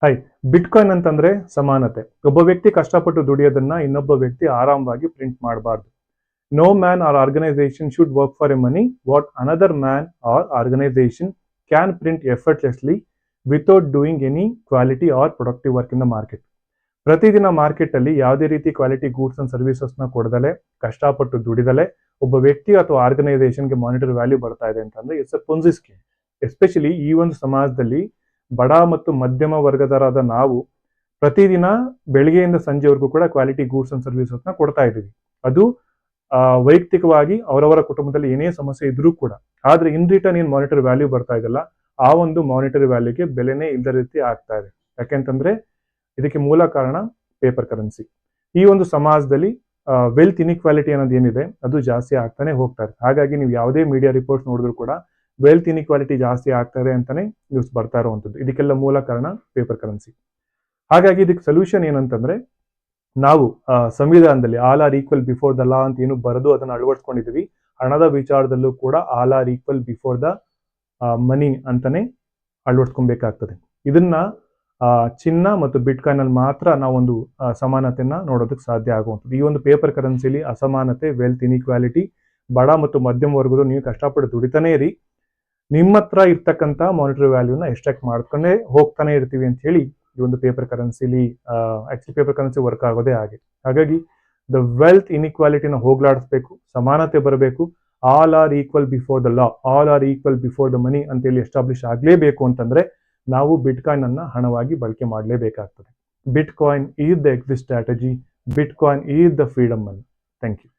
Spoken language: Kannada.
ಹಾಯ್, ಬಿಟ್ಕಾಯಿನ್ ಅಂತಂದ್ರೆ ಸಮಾನತೆ. ಒಬ್ಬ ವ್ಯಕ್ತಿ ಕಷ್ಟಪಟ್ಟು ದುಡಿಯೋದನ್ನ ಇನ್ನೊಬ್ಬ ವ್ಯಕ್ತಿ ಆರಾಮವಾಗಿ ಪ್ರಿಂಟ್ ಮಾಡಬಾರ್ದು. No man or organisation should work for a money what another man or organisation can print effortlessly without doing any quality or productive work in the market. ಪ್ರತಿದಿನ ಮಾರ್ಕೆಟ್ ಅಲ್ಲಿ ಯಾವುದೇ ರೀತಿ ಕ್ವಾಲಿಟಿ ಗೂಡ್ಸ್ ಅಂಡ್ ಸರ್ವಿಸಸ್ ನ ಕೊಡದಲೆ, ಕಷ್ಟಪಟ್ಟು ದುಡಿದಲೆ ಒಬ್ಬ ವ್ಯಕ್ತಿ ಅಥವಾ ಆರ್ಗನೈಸೇಷನ್ಗೆ ಮಾನಿಟರಿ ವ್ಯಾಲ್ಯೂ ಬರ್ತಾ ಇದೆ ಅಂತಂದ್ರೆ ಇಟ್ಸ್ ಅ ಪೊನ್ಸಿ ಸ್ಕೀಮ್. ಎಸ್ಪೆಷಲಿ ಈ ಒಂದು ಸಮಾಜದಲ್ಲಿ ಬಡ ಮತ್ತು ಮಧ್ಯಮ ವರ್ಗದರಾದ ನಾವು ಪ್ರತಿದಿನ ಬೆಳಿಗ್ಗೆಯಿಂದ ಸಂಜೆವರೆಗೂ ಕೂಡ ಕ್ವಾಲಿಟಿ ಗೂಡ್ಸ್ ಅಂಡ್ ಸರ್ವಿಸಸ್ ನ ಕೊಡ್ತಾ ಇದ್ದೀವಿ. ಅದು ವೈಯಕ್ತಿಕವಾಗಿ ಅವರವರ ಕುಟುಂಬದಲ್ಲಿ ಏನೇ ಸಮಸ್ಯೆ ಇದ್ರೂ ಕೂಡ. ಆದ್ರೆ ಇನ್ ರಿಟರ್ನ್ ಏನ್ ಮಾನಿಟರಿ ವ್ಯಾಲ್ಯೂ ಬರ್ತಾ ಇದೆಯಲ್ಲ, ಆ ಒಂದು ಮಾನಿಟರಿ ವ್ಯಾಲ್ಯೂಗೆ ಬೆಲೆನೇ ಇಲ್ಲದ ರೀತಿ ಆಗ್ತಾ ಇದೆ. ಯಾಕೆಂತಂದ್ರೆ ಇದಕ್ಕೆ ಮೂಲ ಕಾರಣ ಪೇಪರ್ ಕರೆನ್ಸಿ. ಈ ಒಂದು ಸಮಾಜದಲ್ಲಿ ವೆಲ್ತ್ ಇನ್ಇಕ್ವಾಲಿಟಿ ಅನ್ನೋದು ಏನಿದೆ ಅದು ಜಾಸ್ತಿ ಆಗ್ತಾನೆ ಹೋಗ್ತಾ ಇದೆ. ಹಾಗಾಗಿ ನೀವು ಯಾವುದೇ ಮೀಡಿಯಾ ರಿಪೋರ್ಟ್ಸ್ ನೋಡಿದ್ರು ಕೂಡ ವೆಲ್ತ್ ಇನ್ಇಕ್ವಾಲಿಟಿ ಜಾಸ್ತಿ ಆಗ್ತಾ ಇದೆ ಅಂತಾನೆ ನ್ಯೂಸ್ ಬರ್ತಾ ಇರುವಂಥದ್ದು. ಇದಕ್ಕೆಲ್ಲ ಮೂಲ ಕಾರಣ ಪೇಪರ್ ಕರೆನ್ಸಿ. ಹಾಗಾಗಿ ಇದಕ್ಕೆ ಸೊಲ್ಯೂಷನ್ ಏನಂತಂದ್ರೆ, ನಾವು ಸಂವಿಧಾನದಲ್ಲಿ all are equal before the ಲಾ ಅಂತ ಏನು ಬರೆದು ಅದನ್ನು ಅಳವಡಿಸ್ಕೊಂಡಿದೀವಿ, ಹಣದ ವಿಚಾರದಲ್ಲೂ ಕೂಡ all are equal before the ಮನಿ ಅಂತಾನೆ ಅಳವಡಿಸ್ಕೊಬೇಕಾಗ್ತದೆ. ಇದನ್ನ ಚಿನ್ನ ಮತ್ತು ಬಿಟ್ಕಾಯಿನ್ ಅಲ್ಲಿ ಮಾತ್ರ ನಾವೊಂದು ಸಮಾನತೆಯನ್ನ ನೋಡೋದಕ್ಕೆ ಸಾಧ್ಯ ಆಗುವಂಥದ್ದು. ಈ ಒಂದು ಪೇಪರ್ ಕರೆನ್ಸಿಲಿ ಅಸಮಾನತೆ, ವೆಲ್ತ್ ಇನ್ಇಕ್ವಾಲಿಟಿ, ಬಡ ಮತ್ತು ಮಧ್ಯಮ ವರ್ಗದ ನೀವು ಕಷ್ಟಪಟ್ಟು ದುಡಿತಾನೆ ಇರಿ, ನಿಮ್ಮ ಹತ್ರ ಇರ್ತಕ್ಕಂಥ ಮಾನಿಟರಿ ವ್ಯಾಲ್ಯೂನ ಎಕ್ಸ್ಟ್ರಾಕ್ಟ್ ಮಾಡ್ಕೊಂಡೇ ಹೋಗ್ತಾನೆ ಇರ್ತೀವಿ ಅಂತ ಹೇಳಿ ಈ ಒಂದು ಪೇಪರ್ ಕರೆನ್ಸಿಲಿ ಆಕ್ಚುಲಿ ಪೇಪರ್ ಕರೆನ್ಸಿ ವರ್ಕ್ ಆಗೋದೇ ಹಾಗೆ. ಹಾಗಾಗಿ ದ ವೆಲ್ತ್ ಇನ್ಇಕ್ವಾಲಿಟಿನ ಹೋಗ್ಲಾಡಿಸ್ಬೇಕು, ಸಮಾನತೆ ಬರಬೇಕು. All are equal before the law, all are equal before the money ಅಂತೇಳಿ ಎಸ್ಟಾಬ್ಲಿಷ್ ಆಗಲೇಬೇಕು ಅಂತಂದ್ರೆ ನಾವು ಬಿಟ್ಕಾಯಿನ್ ಅನ್ನ ಹಣವಾಗಿ ಬಳಕೆ ಮಾಡಲೇಬೇಕಾಗ್ತದೆ. Bitcoin is the exit strategy, bitcoin is the freedom money. Thank you.